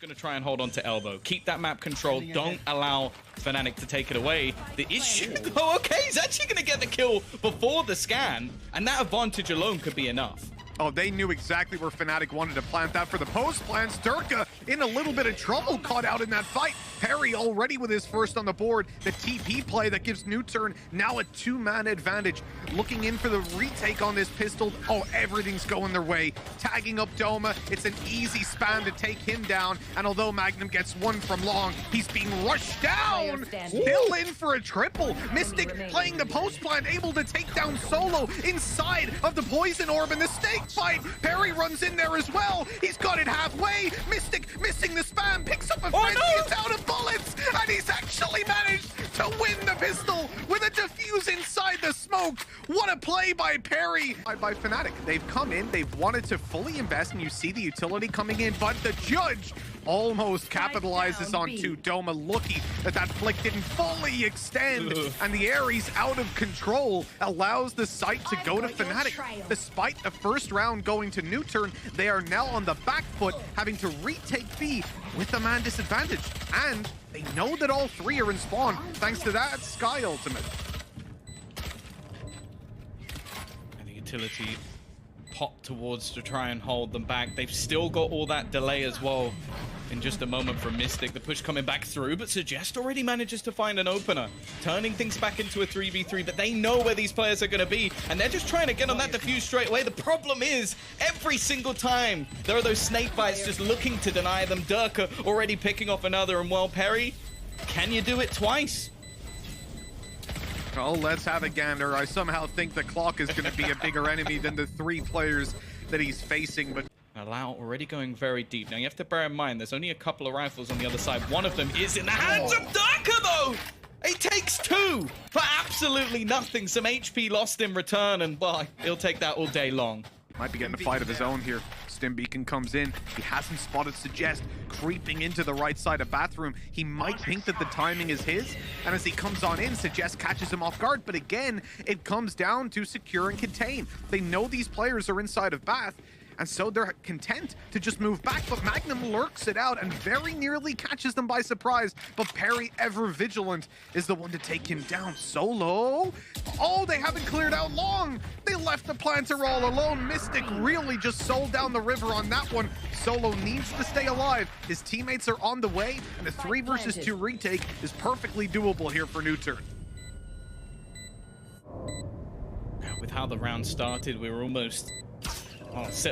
Just going to try and hold on to elbow. Keep that map control. Don't allow Fnatic to take it away. The issue, though, okay, he's actually going to get the kill before the scan, and that advantage alone could be enough. Oh, they knew exactly where Fnatic wanted to plant that for the post plans. Derke in a little bit of trouble, caught out in that fight. Peri already with his first on the board. The TP play that gives Nuturn now a 2-man advantage. Looking in for the retake on this pistol. Oh, everything's going their way. Tagging up Doma. It's an easy spam to take him down. And although Magnum gets one from long, he's being rushed down. Still in for a triple. Mistic playing the post plant, able to take down Solo inside of the poison orb in the snake fight. Peri runs in there as well. He's got it halfway. Mistic missing the spam, picks up a frenzy, is out of bullets, and he's actually managed to win the pistol with a defuse inside the smoke. What a play by Peri, by Fnatic. They've come in, they've wanted to fully invest, and you see the utility coming in, but the judge almost capitalizes onto Doma. Lucky that flick didn't fully extend, and the Ares out of control allows the site to go to Fnatic. Despite the first round going to Nuturn, they are now on the back foot, having to retake B with the man disadvantage, and they know that all three are in spawn thanks to that Sky ultimate. And the utility pop towards to try and hold them back. They've still got all that delay as well. In just a moment from Mistic, the push coming back through, but Suggest already manages to find an opener, turning things back into a 3v3, but they know where these players are going to be, and they're just trying to get on that defuse straight away. The problem is, every single time, there are those snake bites just looking to deny them. Derke already picking off another, and well, Peri, can you do it twice? Oh, let's have a gander. I somehow think the clock is going to be a bigger enemy than the 3 players that he's facing, but Allow already going very deep. Now you have to bear in mind there's only a couple of rifles on the other side. One of them is in the hands of Derke though! It takes 2 for absolutely nothing. Some HP lost in return, and well, he'll take that all day long. Might be getting a fight of his own here. Stim Beacon comes in. He hasn't spotted Suggest creeping into the right side of bathroom. He might think that the timing is his, and as he comes on in, Suggest catches him off guard. But again, it comes down to secure and contain. They know these players are inside of Bath, and so they're content to just move back, but Magnum lurks it out and very nearly catches them by surprise. But Peri, ever vigilant, is the one to take him down. Solo. Oh, they haven't cleared out long. They left the planter all alone. Mistic really just sold down the river on that one. Solo needs to stay alive. His teammates are on the way, and a 3 versus 2 retake is perfectly doable here for Nuturn. With how the round started, we were almost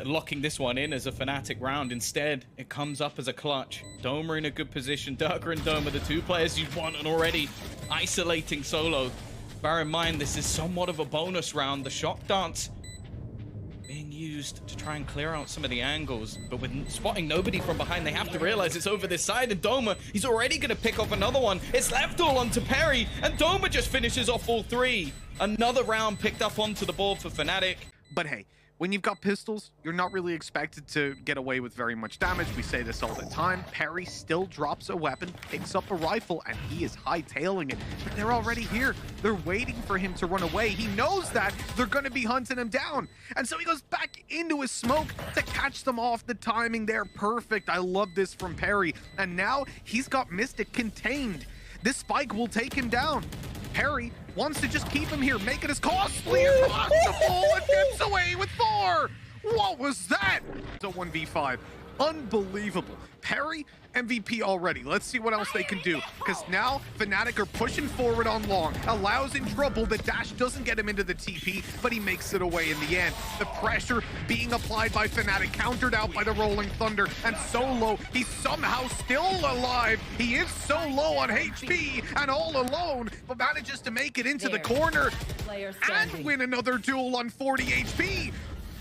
locking this one in as a Fnatic round. Instead, it comes up as a clutch. Doma in a good position. Derke and Doma, the 2 players you want, and already isolating Solo. Bear in mind, this is somewhat of a bonus round. The shock dance being used to try and clear out some of the angles, but with spotting nobody from behind, they have to realize it's over this side, and Doma, he's already going to pick off another one. It's left all onto Peri, and Doma just finishes off all 3. Another round picked up onto the board for Fnatic. But hey, when you've got pistols, you're not really expected to get away with very much damage. We say this all the time. Peri still drops a weapon, picks up a rifle, and he is hightailing it. But they're already here. They're waiting for him to run away. He knows that they're going to be hunting him down. And so he goes back into his smoke to catch them off. The timing there, perfect. I love this from Peri. And now he's got Mistic contained. This spike will take him down. Peri wants to just keep him here, make it as costly as possible, and gets away with 4. What was that? It's a 1v5. Unbelievable. Peri, MVP already. Let's see what else they can do, because now Fnatic are pushing forward on long. Allows in trouble. The dash doesn't get him into the TP, but he makes it away in the end. The pressure being applied by Fnatic, countered out by the Rolling Thunder, and Solo, he's somehow still alive. He is so low on HP and all alone, but manages to make it into the corner and win another duel on 40 HP.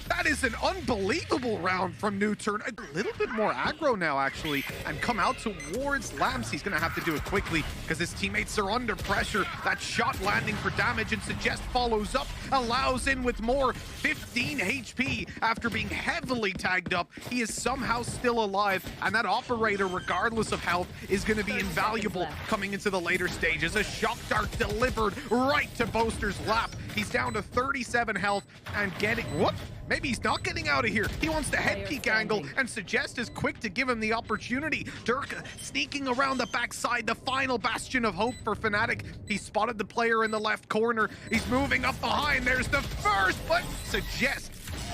That is an unbelievable round from Nuturn. A little bit more aggro now, actually, and come out towards Lamps. He's going to have to do it quickly because his teammates are under pressure. That shot landing for damage, and Suggest follows up, allows in with more. 15 HP after being heavily tagged up. He is somehow still alive, and that operator, regardless of health, is going to be invaluable coming into the later stages. A shock dart delivered right to Boaster's lap. He's down to 37 health and getting... Whoop! Maybe he's not getting out of here. He wants the head peek angle, and ZachaREEE is quick to give him the opportunity. Derke sneaking around the backside, the final bastion of hope for Fnatic. He spotted the player in the left corner. He's moving up behind. There's the first, but ZachaREEE,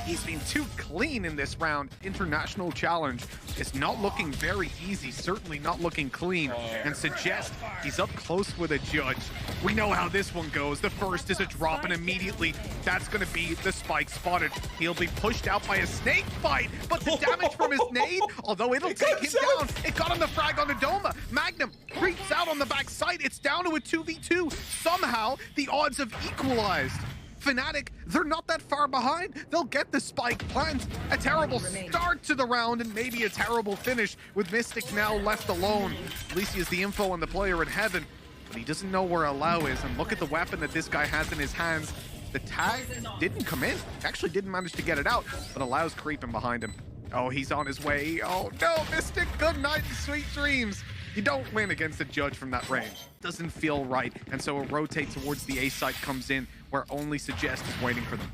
he's been too clean in this round. International challenge is not looking very easy, certainly not looking clean. And ZachaREEE, he's up close with a judge. We know how this one goes. The first is a drop, and immediately that's going to be the spike spotted. He'll be pushed out by a snake bite, but the damage from his nade, although it'll take him down, it got him the frag on the doma. MAGNUM creeps out on the backside. It's down to a 2v2. Somehow, the odds have equalized. Fnatic, they're not that far behind. They'll get the spike plant. A terrible start to the round and maybe a terrible finish with Mistic now left alone. At least he has the info on the player in heaven, but he doesn't know where Allow is. And look at the weapon that this guy has in his hands. The tag didn't come in. Actually didn't manage to get it out, but Allow's creeping behind him. Oh, he's on his way. Oh no, Mistic, good night and sweet dreams. You don't win against a judge from that range. Doesn't feel right, and so a rotate towards the A site comes in, where only ZachaREEE is waiting for them.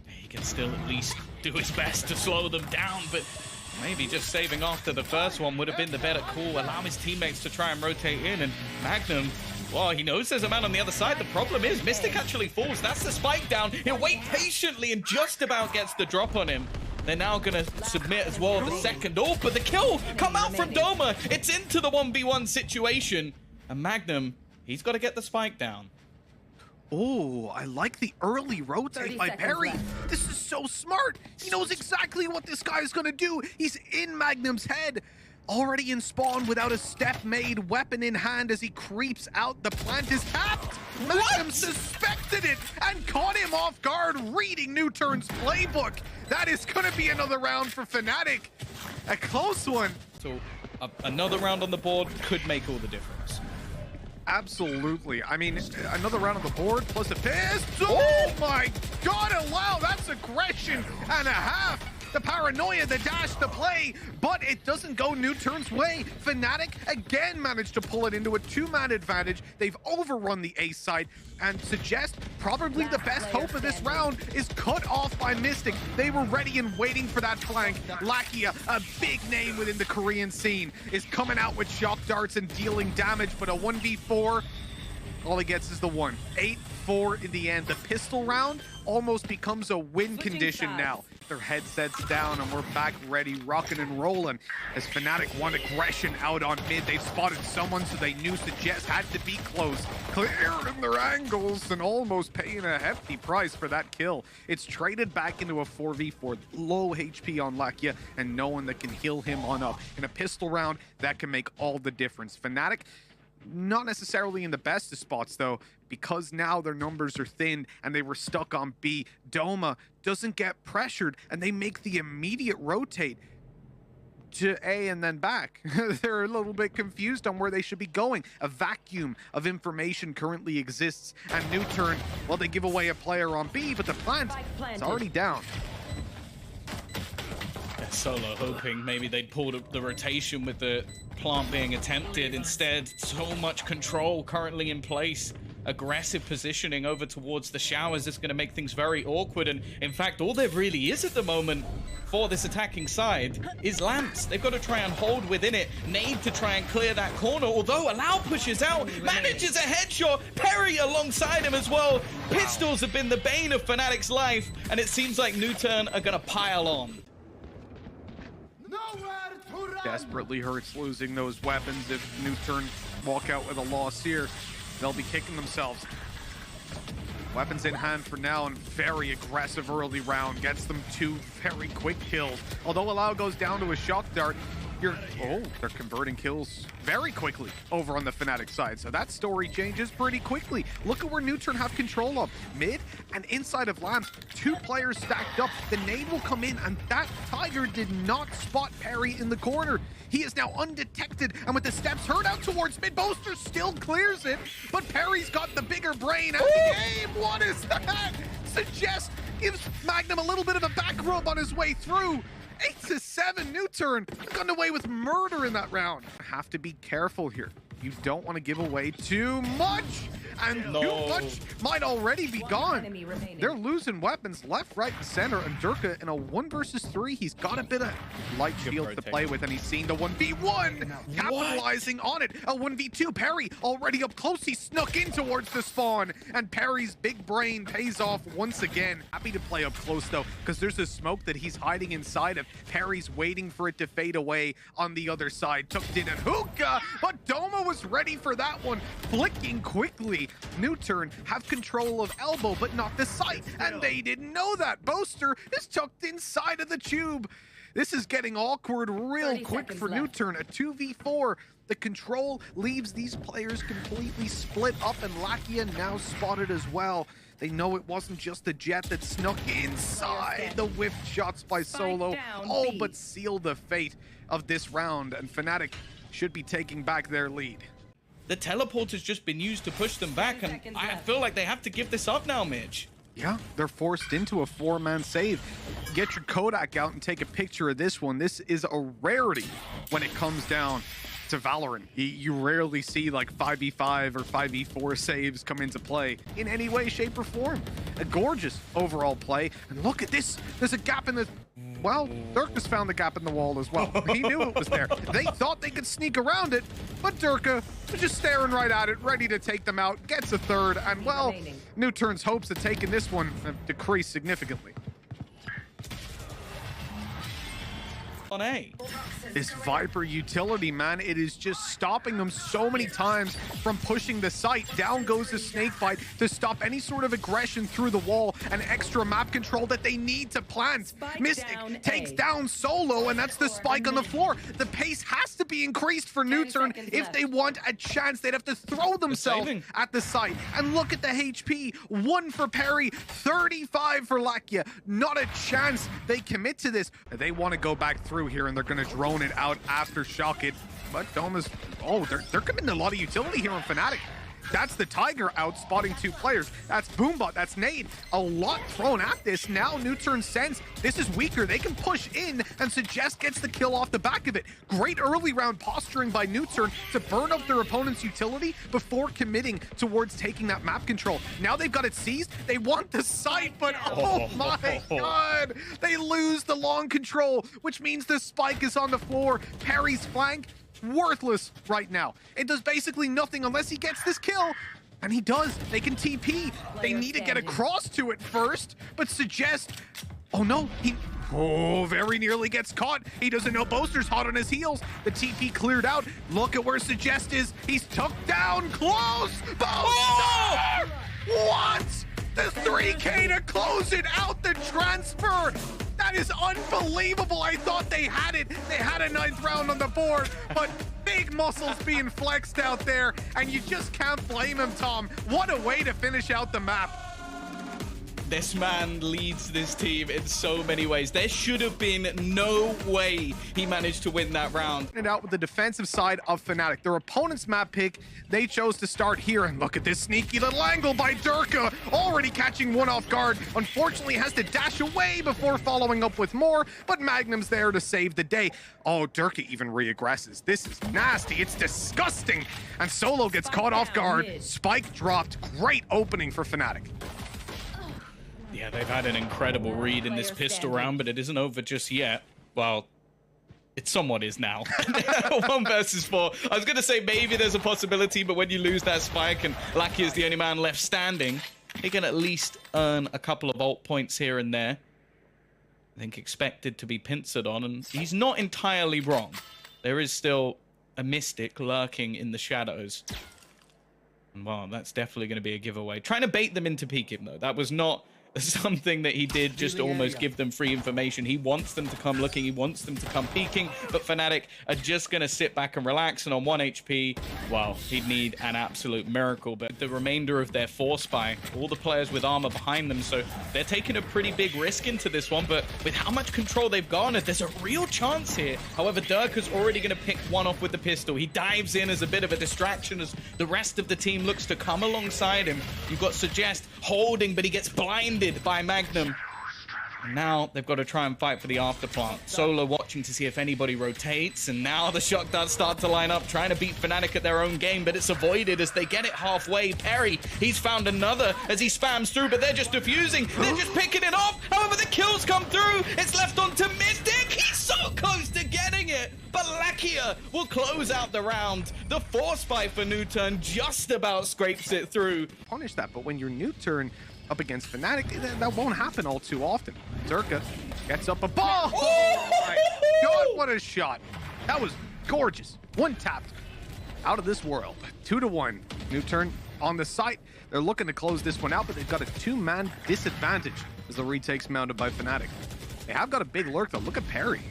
He can still at least do his best to slow them down, but maybe just saving after the first one would have been the better call. Allow his teammates to try and rotate in, and MAGNUM, well, he knows there's a man on the other side. The problem is Mistic actually falls. That's the spike down. He'll wait patiently and just about gets the drop on him. They're now going to submit as well the second ult, but the kill come out from doma. It's into the 1v1 situation. And MAGNUM, he's got to get the spike down. Oh, I like the early rotate by peri. This is so smart. He knows exactly what this guy is going to do. He's in MAGNUM's head. Already in spawn without a step made, weapon in hand as he creeps out. The plant is tapped. MAGNUM suspected it and caught him off guard, reading Nuturn's playbook. That is going to be another round for Fnatic. A close one. So another round on the board could make all the difference. Absolutely. I mean, another round on the board plus a pistol. Oh my God, Allow, that's aggression and a half. The paranoia, the dash, the play, but it doesn't go Nuturn's way. Fnatic again managed to pull it into a two-man advantage. They've overrun the A side, and ZachaREEE, probably the best hope of this round, is cut off by Mistic. They were ready and waiting for that flank. Lakia, a big name within the Korean scene, is coming out with shock darts and dealing damage, but a 1v4, all he gets is the one. 8-4 in the end. The pistol round almost becomes a win condition now. Their headsets down and we're back ready, rocking and rolling as Fnatic want aggression out on mid. They've spotted someone, so they knew ZachaREEE had to be close, clearing their angles and almost paying a hefty price for that kill. It's traded back into a 4v4, low HP on Lakia and no one that can heal him on up. In a pistol round, that can make all the difference. Fnatic, not necessarily in the best of spots though, because now their numbers are thinned and they were stuck on B. Doma doesn't get pressured and they make the immediate rotate to A and then back. They're a little bit confused on where they should be going. A vacuum of information currently exists, and Nuturn, well, they give away a player on B, but the plant is already down. Solo hoping maybe they'd pull the rotation with the plant being attempted. Instead, so much control currently in place. Aggressive positioning over towards the showers is going to make things very awkward. And in fact, all there really is at the moment for this attacking side is lamps. They've got to try and hold within it. Nade to try and clear that corner. Although Allow pushes out, manages a headshot. Peri alongside him as well. Pistols have been the bane of Fnatic's life. And it seems like Nuturn are going to pile on. Desperately hurts losing those weapons. If Nuturn walk out with a loss here, they'll be kicking themselves. Weapons in hand for now, and very aggressive early round. Gets them 2 very quick kills. Although Allow goes down to a shock dart, they're converting kills very quickly over on the Fnatic side. So that story changes pretty quickly. Look at where Nuturn have control of. Mid and inside of lamps, 2 players stacked up. The nade will come in, and that Tiger did not spot Peri in the corner. He is now undetected, and with the steps heard out towards mid, Boaster still clears it, but Peri's got the bigger brain at the game. What is that? ZachaREEE gives MAGNUM a little bit of a back rub on his way through. 8-7, Nuturn gone away with murder in that round. Have to be careful here. You don't want to give away too much. And too much might already be gone. They're losing weapons left, right, and center. And Derke in a 1 versus 3, he's got a bit of light shields to play with, and he's seen the 1v1, capitalizing on it. A 1v2, Peri already up close. He snuck in towards the spawn, and Peri's big brain pays off once again. Happy to play up close though, because there's a smoke that he's hiding inside of. Peri's waiting for it to fade away on the other side. Tucked in and hookah, but Doma was ready for that one, flicking quickly. Nuturn have control of elbow, but not the site, and they didn't know that. Boaster is tucked inside of the tube. This is getting awkward real quick for Nuturn. A 2v4. The control leaves these players completely split up, and Lakia now spotted as well. They know it wasn't just the jet that snuck inside. The whiffed shots by Solo all but seal the fate of this round, and Fnatic should be taking back their lead. The teleport has just been used to push them back, and I feel like they have to give this up now, Mitch. Yeah, they're forced into a 4-man save. Get your Kodak out and take a picture of this one. This is a rarity when it comes down to Valorant. You rarely see like 5v5 or 5v4 saves come into play in any way, shape, or form. A gorgeous overall play. And look at this. There's a gap in the... Well, Derke found the gap in the wall as well. He knew it was there. They thought they could sneak around it, but Derke was just staring right at it, ready to take them out. Gets a third, and well, Nuturn's hopes of taking this one have decreased significantly. On A. This Viper utility, man, it is just stopping them so many times from pushing the site. Down goes the snakebite to stop any sort of aggression through the wall and extra map control that they need to plant. Mistic takes down Solo, and that's the spike on the floor. The pace has to be increased for Nuturn if they want a chance. They'd have to throw themselves at the site. And look at the HP. 1 for Peri, 35 for Lakia. Not a chance they commit to this. They want to go back through here, and they're going to drone it out after shock it. But Doma's... Oh, they're committing a lot of utility here on Fnatic. That's the Tiger out, spotting 2 players. That's Boombot, that's Nade. A lot thrown at this. Now Nuturn sense this is weaker. They can push in, and Suggest gets the kill off the back of it. Great early round posturing by Nuturn to burn up their opponent's utility before committing towards taking that map control. Now they've got it seized. They want the site, but oh my god! They lose the long control, which means the spike is on the floor. Peri's flank, worthless right now. It does basically nothing unless he gets this kill, and he does. They can TP. They need to get across to it first, but Suggest... Oh no, he... Oh, very nearly gets caught. He doesn't know Boaster's hot on his heels. The TP cleared out. Look at where Suggest is. He's tucked down close. Boaster! What? The 3K to close it out, the transfer. That is unbelievable. I thought they had it. They had a 9th round on the board, but big muscles being flexed out there, and you just can't blame him, Tom. What a way to finish out the map. This man leads this team in so many ways. There should have been no way he managed to win that round. And out with the defensive side of Fnatic. Their opponent's map pick, they chose to start here. And look at this sneaky little angle by Derke, already catching one off guard. Unfortunately, has to dash away before following up with more, but Magnum's there to save the day. Oh, Derke even re-aggresses. This is nasty. It's disgusting. And Solo gets caught off guard. Spike dropped. Great opening for Fnatic. Yeah, they've had an incredible read in this pistol round, but it isn't over just yet. Well, it somewhat is now. 1 versus 4. I was going to say maybe there's a possibility, but when you lose that spike and Lakia is the only man left standing, he can at least earn a couple of ult points here and there. I think expected to be pincered on, and he's not entirely wrong. There is still a Mistic lurking in the shadows. And well, that's definitely going to be a giveaway. Trying to bait them into peeking, though. That was not something that he did, just almost give them free information. He wants them to come looking, he wants them to come peeking, but Fnatic are just going to sit back and relax, and on 1 HP, well, he'd need an absolute miracle. But the remainder of their force by all the players with armor behind them, so they're taking a pretty big risk into this one, but with how much control they've garnered, there's a real chance here. However, Derke's already going to pick one off with the pistol. He dives in as a bit of a distraction as the rest of the team looks to come alongside him. You've got Suggest holding, but he gets blinded by Magnum. Now they've got to try and fight for the after plant. Solo watching to see if anybody rotates, and now the shock darts start to line up, trying to beat Fnatic at their own game, but it's avoided as they get it halfway. Peri, he's found another as he spams through, but they're just defusing. They're just picking it off. However, the kills come through. It's left on to Mistic. He's so close to getting it, but Lakia will close out the round. The force fight for Nuturn just about scrapes it through. Punish that, but when you're Nuturn up against Fnatic, that won't happen all too often. Derke gets up a ball. Oh my God, what a shot. That was gorgeous. One tapped. Out of this world. 2-1. Nuturn on the site. They're looking to close this one out, but they've got a 2-man disadvantage as the retake's mounted by Fnatic. They have got a big lurk though. Look at Peri.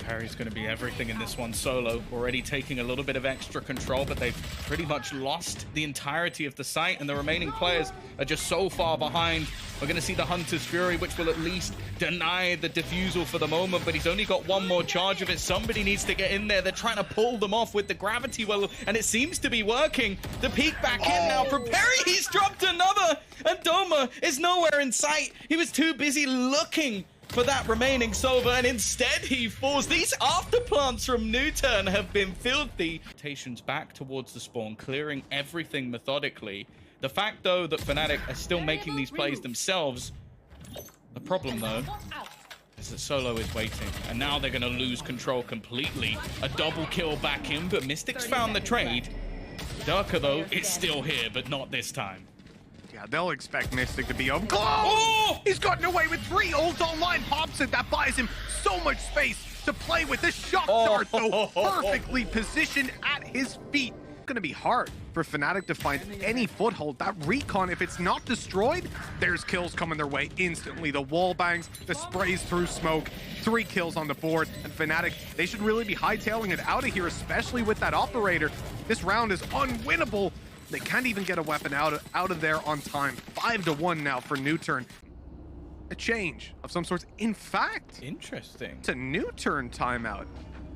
Peri's going to be everything in this one. Solo already taking a little bit of extra control, but they've pretty much lost the entirety of the site, and the remaining players are just so far behind. We're going to see the Hunter's Fury, which will at least deny the defusal for the moment, but he's only got one more charge of it. Somebody needs to get in there. They're trying to pull them off with the gravity well, and it seems to be working. The peek back in now from Peri. He's dropped another, and Doma is nowhere in sight. He was too busy looking for that remaining Sova, and instead he falls. These afterplants from Nuturn have been filthy. Rotations back towards the spawn, clearing everything methodically. The fact, though, that Fnatic are still making these plays themselves, the problem, though, is that Solo is waiting, and now they're going to lose control completely. A double kill back in, but Mistic's found the trade. Derke, though, is still here, but not this time. Yeah, they'll expect Mistic to be up close. Oh! He's gotten away with 3 ult online. Pops it. That buys him so much space to play with. The shock dart, though, perfectly positioned at his feet. Going to be hard for Fnatic to find any foothold. That recon, if it's not destroyed, there's kills coming their way instantly. The wall bangs, the sprays through smoke, 3 kills on the board, and Fnatic, they should really be hightailing it out of here, especially with that operator. This round is unwinnable. They can't even get a weapon out of there on time. 5-1 now for Nuturn. A change of some sorts. In fact, interesting. It's a Nuturn timeout.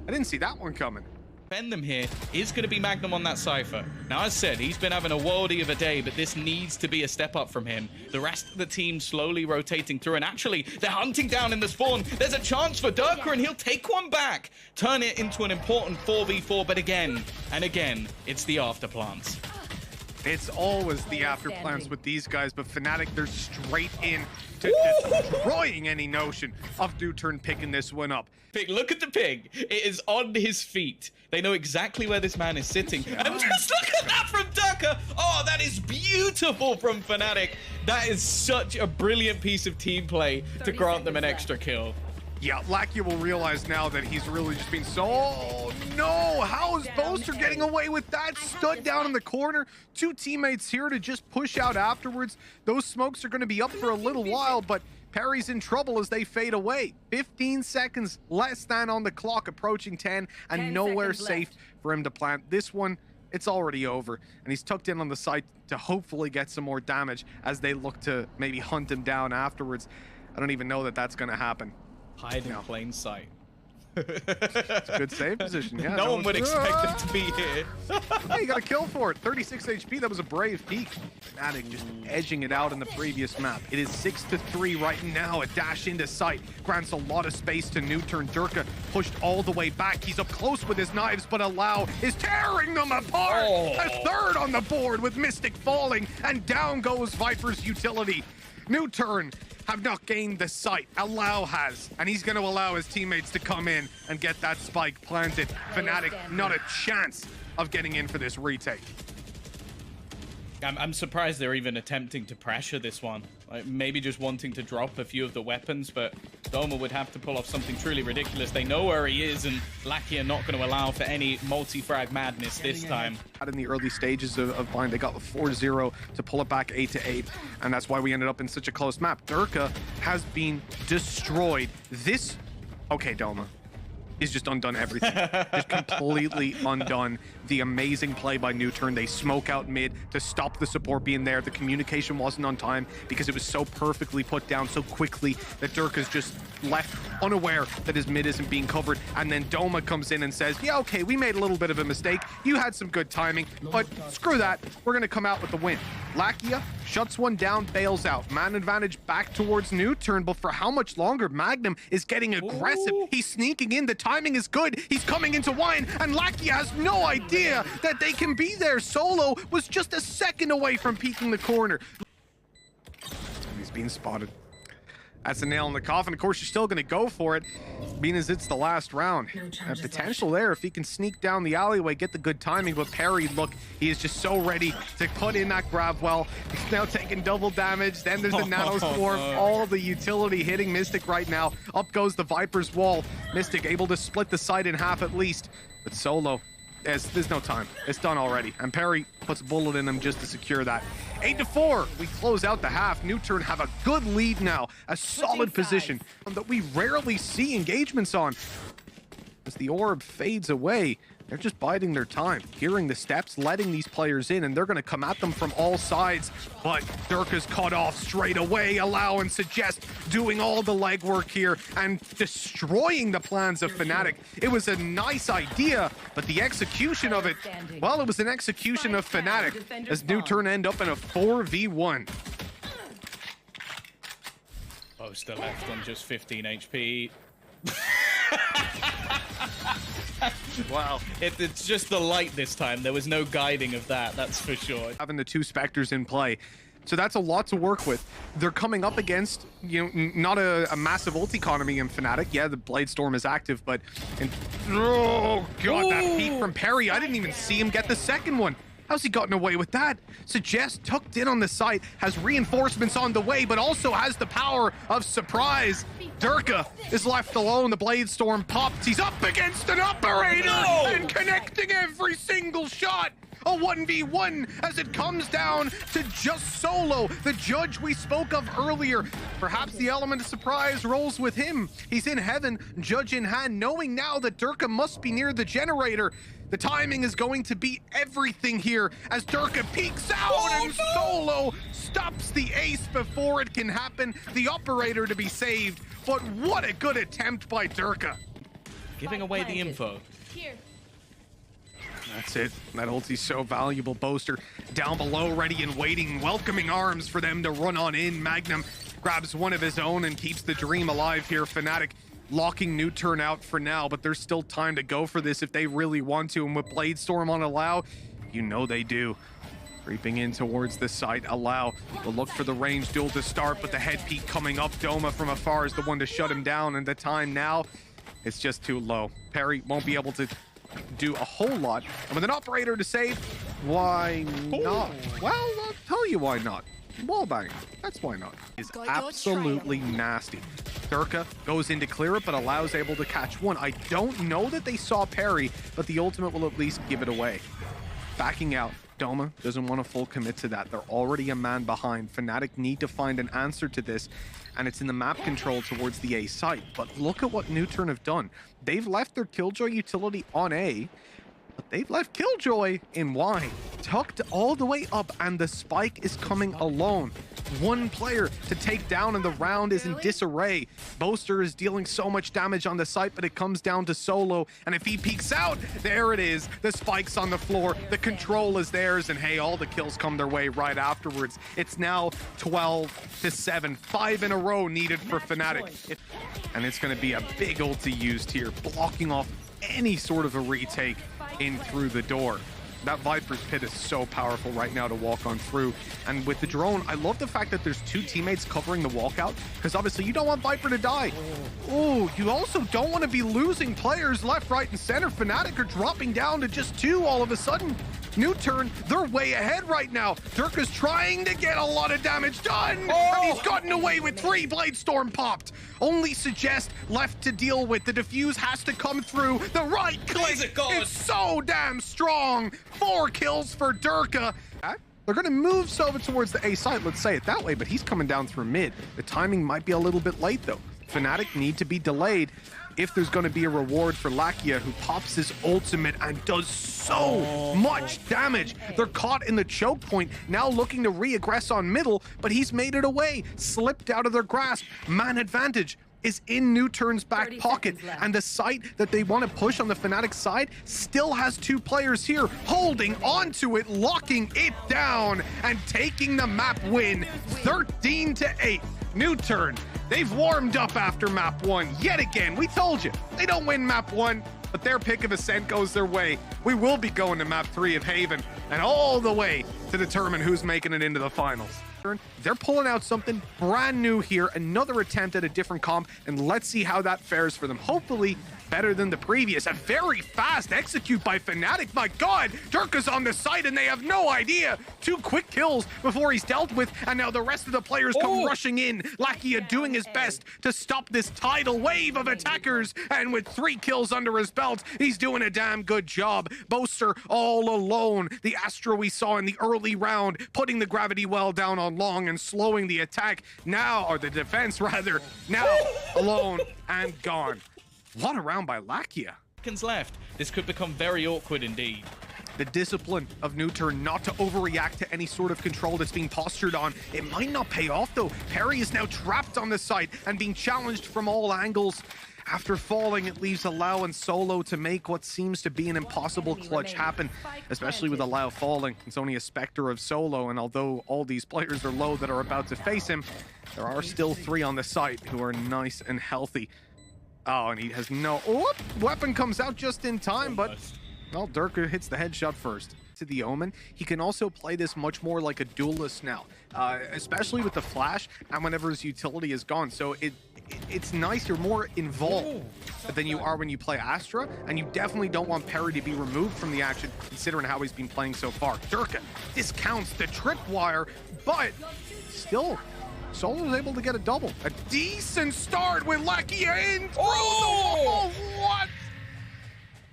I didn't see that one coming. Defend them here is going to be MAGNUM on that Cypher. Now, as said, he's been having a worldie of a day, but this needs to be a step up from him. The rest of the team slowly rotating through, and actually, they're hunting down in the spawn. There's a chance for Derke, and he'll take one back. Turn it into an important 4v4, but again and again, it's the afterplants. It's always the afterplans with these guys, but Fnatic, they're straight in to destroying any notion of Nuturn picking this one up. Pig, look at the pig. It is on his feet. They know exactly where this man is sitting. And just look at that from Derke. Oh, that is beautiful from Fnatic. That is such a brilliant piece of team play to grant them an extra kill. Yeah, Lakia will realize now that he's really just been so... Oh, no! How is Boaster getting away with that? Stood down in the corner. 2 teammates here to just push out afterwards. Those smokes are going to be up for a little while, but Peri's in trouble as they fade away. 15 seconds less than on the clock, approaching 10, and nowhere safe for him to plant. This one, it's already over, and he's tucked in on the site to hopefully get some more damage as they look to maybe hunt him down afterwards. I don't even know that that's going to happen. Hide in plain sight. It's a good save position, yeah. No one would expect them to be here. Hey, you got a kill for it. 36 HP, that was a brave peek. Fnatic just edging it out in the previous map. It is 6-3 right now. A dash into sight grants a lot of space to Nuturn. Derke pushed all the way back. He's up close with his knives, but Allow is tearing them apart. A third on the board with Mistic falling, and down goes Viper's utility. Nuturn have not gained the site. Allow has, and he's going to allow his teammates to come in and get that spike planted. Fnatic, not a chance of getting in for this retake. I'm surprised they're even attempting to pressure this one. Like, maybe just wanting to drop a few of the weapons, but Doma would have to pull off something truly ridiculous. They know where he is, and Lakia not going to allow for any multi-frag madness this time. Out in the early stages of Bind, they got the 4-0 to pull it back 8-8, and that's why we ended up in such a close map. Derke has been destroyed. This... Okay, Doma. He's just undone everything. Just completely undone the amazing play by Nuturn. They smoke out mid to stop the support being there. The communication wasn't on time because it was so perfectly put down so quickly that Derke's just left unaware that his mid isn't being covered. And then Doma comes in and says, yeah, okay, we made a little bit of a mistake. You had some good timing, but screw that. We're going to come out with the win. Lakia shuts one down, bails out. Man advantage back towards Nuturn, but for how much longer? Magnum is getting aggressive. Ooh. He's sneaking in. The timing is good. He's coming into wine, and Lakia has no idea that they can be there. Solo was just a second away from peeking the corner. He's being spotted. That's a nail in the coffin. Of course, you're still going to go for it, being as it's the last round. Potential there if he can sneak down the alleyway, get the good timing. But Peri, look, he is just so ready to put in that grab well. He's now taking double damage. Then there's the nano swarm. All the utility hitting Mistic right now. Up goes the Viper's wall. Mistic able to split the side in half at least. But Solo, there's no time. It's done already. And Peri puts a bullet in him just to secure that. 8-4. We close out the half. Nuturn have a good lead now. A solid position that we rarely see engagements on. As the orb fades away, they're just biding their time, hearing the steps, letting these players in, and they're going to come at them from all sides. But Derke's cut off straight away. Allow and Suggest doing all the legwork here and destroying the plans of Fnatic. It was a nice idea, but the execution of it, well, it was an execution of Fnatic as Nuturn end up in a 4v1. Boaster left on just 15 HP. Wow, it's just the light this time. There was no guiding of that, that's for sure. Having the two Spectres in play, so that's a lot to work with. They're coming up against, you know, not a massive ult economy in Fnatic. Yeah, the Blade Storm is active, but oh god, that peek from Peri. I didn't even see him get the second one. How's he gotten away with that? Suggest tucked in on the site, has reinforcements on the way, but also has the power of surprise. Derke is left alone. The Blade Storm pops. He's up against an operator and connecting every single shot. A 1v1 as it comes down to just Solo, the judge we spoke of earlier. Perhaps the element of surprise rolls with him. He's in heaven, judge in hand, knowing now that Derke must be near the generator. The timing is going to be everything here as Derke peeks out and Solo stops the ace before it can happen. The operator to be saved, but what a good attempt by Derke. Giving away the info. Here. That's it. That ulti's so valuable. Boaster down below, ready and waiting, welcoming arms for them to run on in. Magnum grabs one of his own and keeps the dream alive here. Fnatic locking Nuturn out for now, but there's still time to go for this if they really want to. And with Blade Storm on Allow, you know they do. Creeping in towards the site. Allow will look for the range duel to start, but the head peek coming up. Doma from afar is the one to shut him down, and the time now, it's just too low. Peri won't be able to do a whole lot. And with an operator to save, why not? Well, I'll tell you why not. Wallbang, that's why not. Is absolutely nasty. Derke goes in to clear it, but Allow's able to catch one. I don't know that they saw Peri, but the ultimate will at least give it away. Backing out. Doma doesn't want to full commit to that. They're already a man behind. Fnatic need to find an answer to this, and it's in the map control towards the A site. But look at what Nuturn have done. They've left their Killjoy utility on A, but they've left Killjoy in Y, tucked all the way up, and the spike is coming alone. One player to take down, and the round is in disarray. Boaster is dealing so much damage on the site, but it comes down to Solo, and if he peeks out, there it is. The spike's on the floor, the control is theirs, and hey, all the kills come their way right afterwards. It's now 12-7, 5 in a row needed for Fnatic. And it's going to be a big ulti used here, blocking off any sort of a retake in through the door. That Viper's Pit is so powerful right now to walk on through. And with the drone, I love the fact that there's two teammates covering the walkout, because obviously you don't want Viper to die. Oh, you also don't want to be losing players left, right, and center. Fnatic are dropping down to just 2 all of a sudden. Nuturn, they're way ahead right now. Derke's trying to get a lot of damage done, and he's gotten away with 3. Blade Storm popped. Only Suggest left to deal with. The defuse has to come through. The right click is so damn strong. 4 kills for Derke. They're going to move Sova towards the A site, let's say it that way, but he's coming down through mid. The timing might be a little bit late, though. Fnatic need to be delayed if there's going to be a reward for Lakia, who pops his ultimate and does so much damage. They're caught in the choke point, now looking to re-aggress on middle, but he's made it away, slipped out of their grasp. Man advantage is in Nuturn's back pocket, and the site that they want to push on the Fnatic side still has 2 players here holding onto it, locking it down, and taking the map win 13-8. Nuturn, they've warmed up after map 1 yet again. We told you, they don't win map 1, but their pick of ascent goes their way. We will be going to map 3 of Haven, and all the way to determine who's making it into the finals. They're pulling out something brand new here, another attempt at a different comp, and let's see how that fares for them. Hopefully better than the previous. A very fast execute by Fnatic. My God, Derke's on the site and they have no idea. 2 quick kills before he's dealt with, and now the rest of the players come rushing in. Lakia doing his best to stop this tidal wave of attackers, and with 3 kills under his belt, he's doing a damn good job. Boaster all alone. The Astra we saw in the early round, putting the gravity well down on long and slowing the attack now, or the defense rather, now alone and gone. What a round by Lakia. Seconds left. This could become very awkward indeed. The discipline of Nuturn not to overreact to any sort of control that's being postured on. It might not pay off though. Peri is now trapped on the site and being challenged from all angles. After falling, it leaves Allow and Solo to make what seems to be an impossible clutch happen, especially with Allow falling. It's only a specter of Solo, and although all these players are low that are about to face him, there are still 3 on the site who are nice and healthy. Oh, and he has no... Oh, weapon comes out just in time, but... Well, Derke hits the headshot first. To the Omen, he can also play this much more like a duelist now, especially with the flash and whenever his utility is gone. So it's nice, you're more involved than you are when you play Astra, and you definitely don't want Peri to be removed from the action considering how he's been playing so far. Derke discounts the tripwire, but still... Solo's able to get a double. A decent start with Lakia in through the wall. What?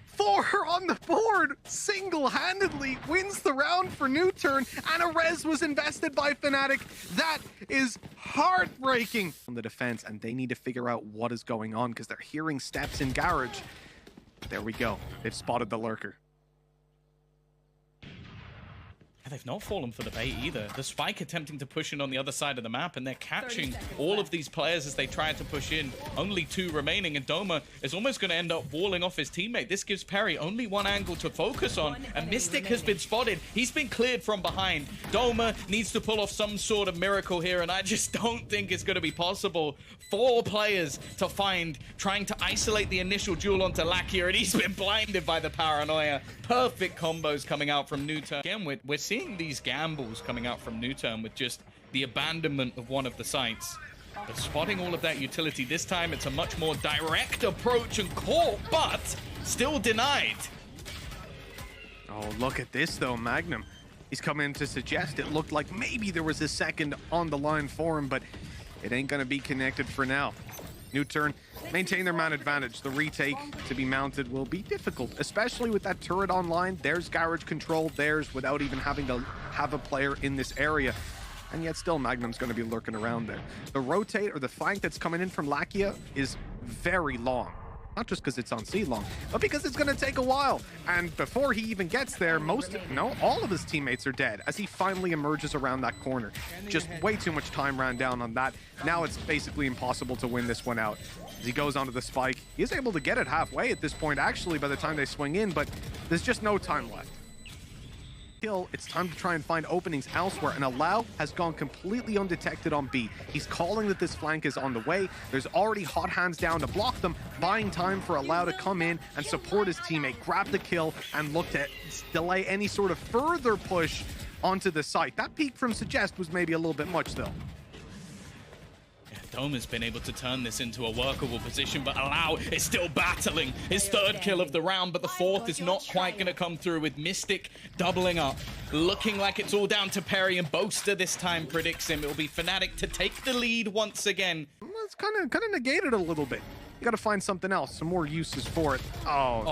4 on the board. Single-handedly wins the round for Nuturn, and a res was invested by Fnatic. That is heartbreaking on the defense, and they need to figure out what is going on because they're hearing steps in garage. There we go. They've spotted the lurker. They've not fallen for the bait either. The Spike attempting to push in on the other side of the map, and they're catching all of these players as they try to push in. Only 2 remaining, and Doma is almost going to end up walling off his teammate. This gives Peri only 1 angle to focus on, and Mistic has been spotted. He's been cleared from behind. Doma needs to pull off some sort of miracle here, and I just don't think it's going to be possible. 4 players to find, trying to isolate the initial duel onto Lakia, and he's been blinded by the paranoia. Perfect combos coming out from Nuturn. Again, we're seeing these gambles coming out from Nuturn with just the abandonment of one of the sites. But spotting all of that utility this time, it's a much more direct approach and caught, but still denied. Oh, look at this though, MAGNUM. He's coming in to suggest it looked like maybe there was a second on the line for him, but it ain't gonna be connected for now. Nuturn maintain their man advantage. The retake to be mounted will be difficult, especially with that turret online. There's garage control, theirs without even having to have a player in this area. And yet still MAGNUM's going to be lurking around there. The rotate or the flank that's coming in from Lakia is very long. Not just because it's on C long, but because it's going to take a while. And before he even gets there, all of his teammates are dead as he finally emerges around that corner. Just way too much time ran down on that. Now it's basically impossible to win this one out. As he goes onto the spike, he is able to get it halfway at this point, actually, by the time they swing in, but there's just no time left. It's time to try and find openings elsewhere, and Allow has gone completely undetected on B. He's calling that this flank is on the way. There's already hot hands down to block them, buying time for Allow to come in and support his teammate, grab the kill, and look to delay any sort of further push onto the site. That peek from Suggest was maybe a little bit much, though. Doma's been able to turn this into a workable position, but Allow is still battling his 3rd kill of the round, but the 4th is not quite going to come through, with Mistic doubling up. Looking like it's all down to Peri, and Boaster this time predicts him. It will be Fnatic to take the lead once again. It's kind of negated a little bit. You got to find something else, some more uses for it. Oh,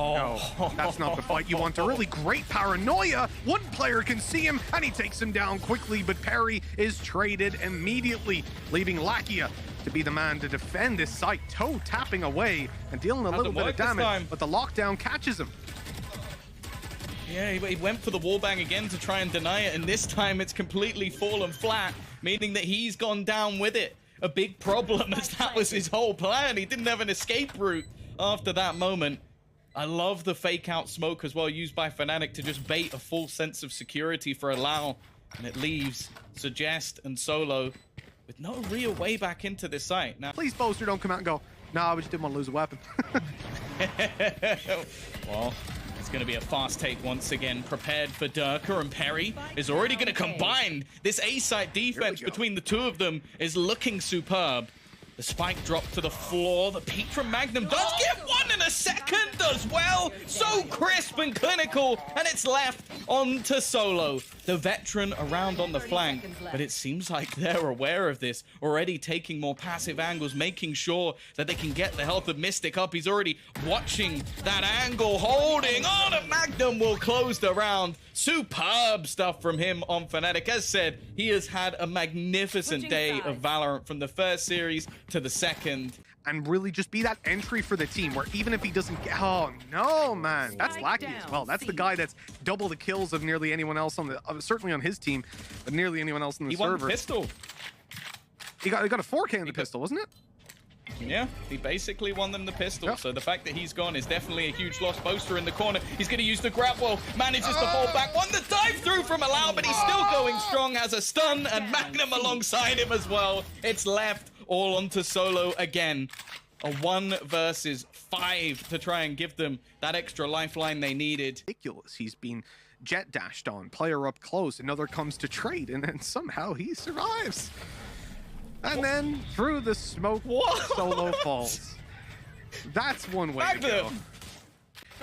no, that's not the fight you want. A really great paranoia. One player can see him, and he takes him down quickly, but Peri is traded immediately, leaving Lakia to be the man to defend this site, toe tapping away and dealing a little bit of damage, but the lockdown catches him. Yeah, he went for the wallbang again to try and deny it, and this time it's completely fallen flat, meaning that he's gone down with it. A big problem, as that was his whole plan. He didn't have an escape route after that moment. I love the fake out smoke as well, used by Fnatic to just bait a full sense of security for Allow, and it leaves Suggest and Solo with no real way back into this site. Now, please, Boaster, don't come out and go, nah, we just didn't want to lose a weapon. Well, it's going to be a fast take once again, prepared for Derke, and Peri is already going to combine. This A-site defense between the two of them is looking superb. The spike drop to the floor. The peek from Magnum does get one in a second as well. So crisp and clinical, and it's left on to Solo, the veteran around on the flank. But it seems like they're aware of this, already taking more passive angles, making sure that they can get the health of Mistic up. He's already watching that angle, holding on, and Magnum will close the round. Superb stuff from him on Fnatic. As said, he has had a magnificent day of Valorant from the first series to the second. And really just be that entry for the team where even if he doesn't get... Oh, no, man. That's Lakia as well. That's the guy that's double the kills of nearly anyone else on the... certainly on his team, but nearly anyone else in the server. He won the pistol. He got a 4K in the pistol, wasn't it? Yeah, he basically won them the pistol. Yep. So the fact that he's gone is definitely a huge loss. Boaster in the corner. He's going to use the grab wall. Manages to fall back. One the dive through from Allow, but he's still going strong. Has a stun, and Magnum alongside him as well. It's left all onto Solo again. A 1 versus 5 to try and give them that extra lifeline they needed. Ridiculous. He's been jet dashed on. Player up close. Another comes to trade, and then somehow he survives. And then through the smoke, Solo falls. That's one way to go.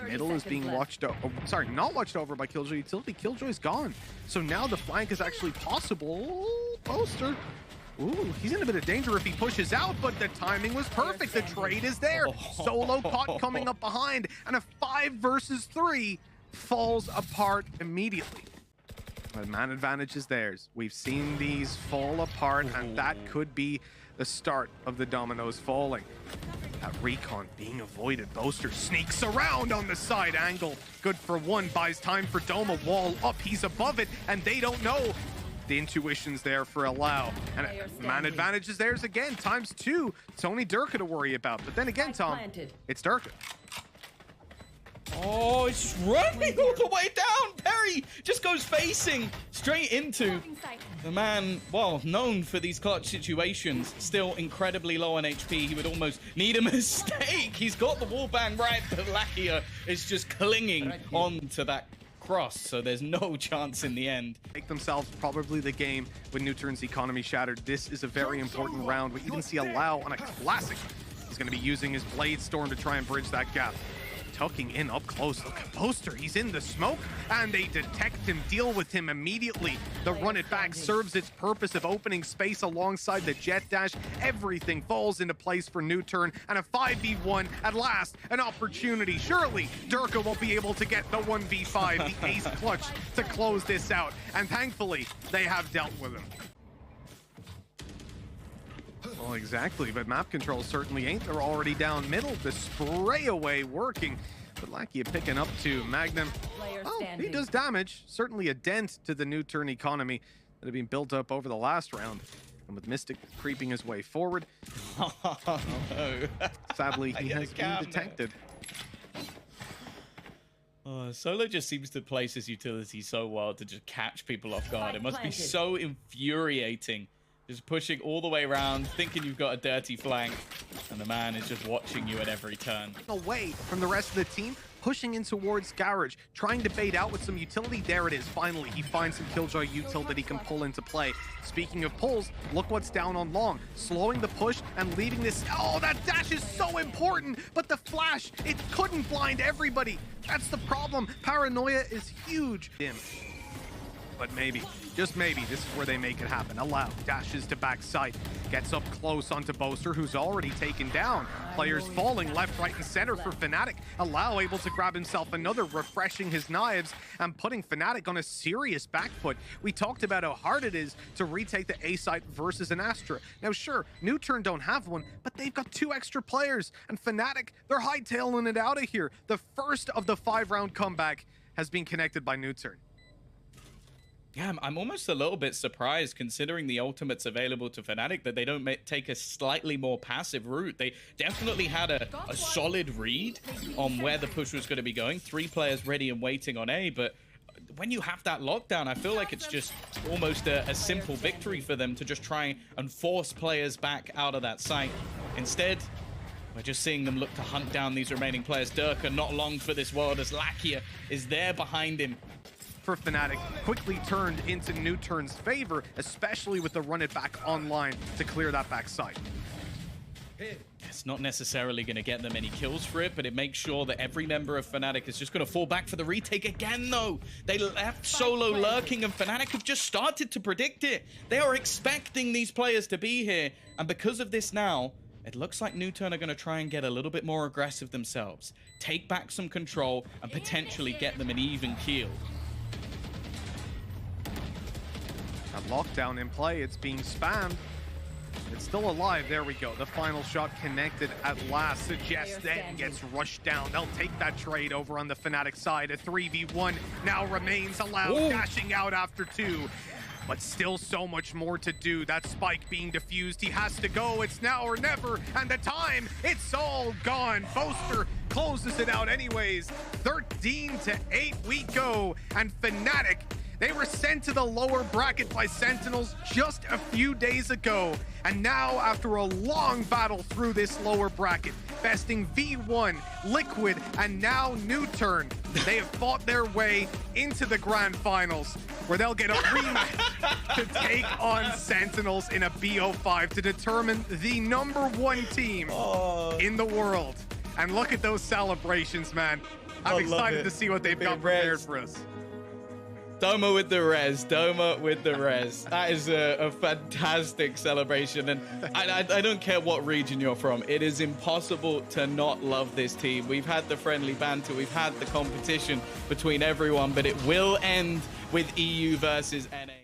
Middle is being watched over. Oh, sorry, not watched over by Killjoy Utility. Killjoy's gone. So now the flank is actually possible. Boaster. Ooh, he's in a bit of danger if he pushes out, but the timing was perfect. The trade is there. Solo caught coming up behind, and a 5 versus 3 falls apart immediately. The man advantage is theirs. We've seen these fall apart, and that could be the start of the dominoes falling. That recon being avoided. Boaster sneaks around on the side angle. Good for 1, buys time for Doma. Wall up, he's above it, and they don't know. The intuition's there for Allow. And man advantage is theirs again, ×2. It's only Derke to worry about. But then again, Tom, it's Derke. Oh, it's just running all the way down. Peri just goes facing straight into the man, well, known for these clutch situations. Still incredibly low on HP. He would almost need a mistake. He's got the wallbang right, but Lakia is just clinging on to that cross, so there's no chance in the end. Make themselves probably the game when Nuturn's economy shattered. This is a very important round. We even see Allow on a classic. He's going to be using his Blade Storm to try and bridge that gap. Tucking in up close. Look at Boaster. He's in the smoke, and they detect him, deal with him immediately. The run it back serves its purpose of opening space alongside the jet dash. Everything falls into place for Nuturn, and a 5v1 at last. An opportunity. Surely Derke will be able to get the 1v5, the ace clutch to close this out. And thankfully, they have dealt with him. Well, exactly, but map control certainly ain't. They're already down middle. The spray away working. But Lakia picking up to Magnum. Oh, he does damage. Certainly a dent to the Nuturn economy that had been built up over the last round. And with Mistic creeping his way forward. Oh, no. Sadly, he has been detected. Solo just seems to place his utility so well to just catch people off guard. It must be so infuriating. Just pushing all the way around, thinking you've got a dirty flank, and the man is just watching you at every turn. Away from the rest of the team, pushing in towards Garage, trying to bait out with some utility. There it is. Finally, he finds some Killjoy util that he can pull into play. Speaking of pulls, look what's down on Long. Slowing the push and leaving this... Oh, that dash is so important, but the flash, it couldn't blind everybody. That's the problem. Paranoia is huge. But maybe, just maybe, this is where they make it happen. Allow dashes to backside, gets up close onto Boaster, who's already taken down. Players falling left, right, and center for Fnatic. Allow able to grab himself another, refreshing his knives and putting Fnatic on a serious back foot. We talked about how hard it is to retake the A site versus an Astra. Now sure, Nuturn don't have one, but they've got 2 extra players, and Fnatic, they're hightailing it out of here. The first of the 5-round comeback has been connected by Nuturn. Yeah, I'm almost a little bit surprised considering the ultimates available to Fnatic that they don't take a slightly more passive route. They definitely had a solid read on where the push was going to be going. 3 players ready and waiting on A, but when you have that lockdown, I feel like it's just almost a simple victory for them to just try and force players back out of that site. Instead, we're just seeing them look to hunt down these remaining players. Derke not long for this world as Lakia is there behind him. For Fnatic, quickly turned into Nuturn's favor, especially with the run it back online to clear that backside. It's not necessarily going to get them any kills for it, but it makes sure that every member of Fnatic is just going to fall back for the retake again, though. They left solo lurking, and Fnatic have just started to predict it. They are expecting these players to be here, and because of this now, it looks like Nuturn are going to try and get a little bit more aggressive themselves, take back some control, and potentially get them an even keel. That lockdown in play, it's being spammed. It's still alive. There we go. The final shot connected at last. Suggest then gets rushed down. They'll take that trade over on the Fnatic side. A 3v1 now remains allowed. Ooh. Dashing out after 2. But still so much more to do. That spike being defused. He has to go. It's now or never. And the time, it's all gone. Boaster closes it out anyways. 13-8 we go. And Fnatic, they were sent to the lower bracket by Sentinels just a few days ago. And now, after a long battle through this lower bracket, besting V1, Liquid, and now Nuturn, they have fought their way into the grand finals, where they'll get a rematch to take on Sentinels in a BO5 to determine the #1 team in the world. And look at those celebrations, man. I'm excited to see what they've got prepared for us. Doma with the res, Doma with the res. That is a fantastic celebration, and I don't care what region you're from. It is impossible to not love this team. We've had the friendly banter, we've had the competition between everyone, but it will end with EU versus NA.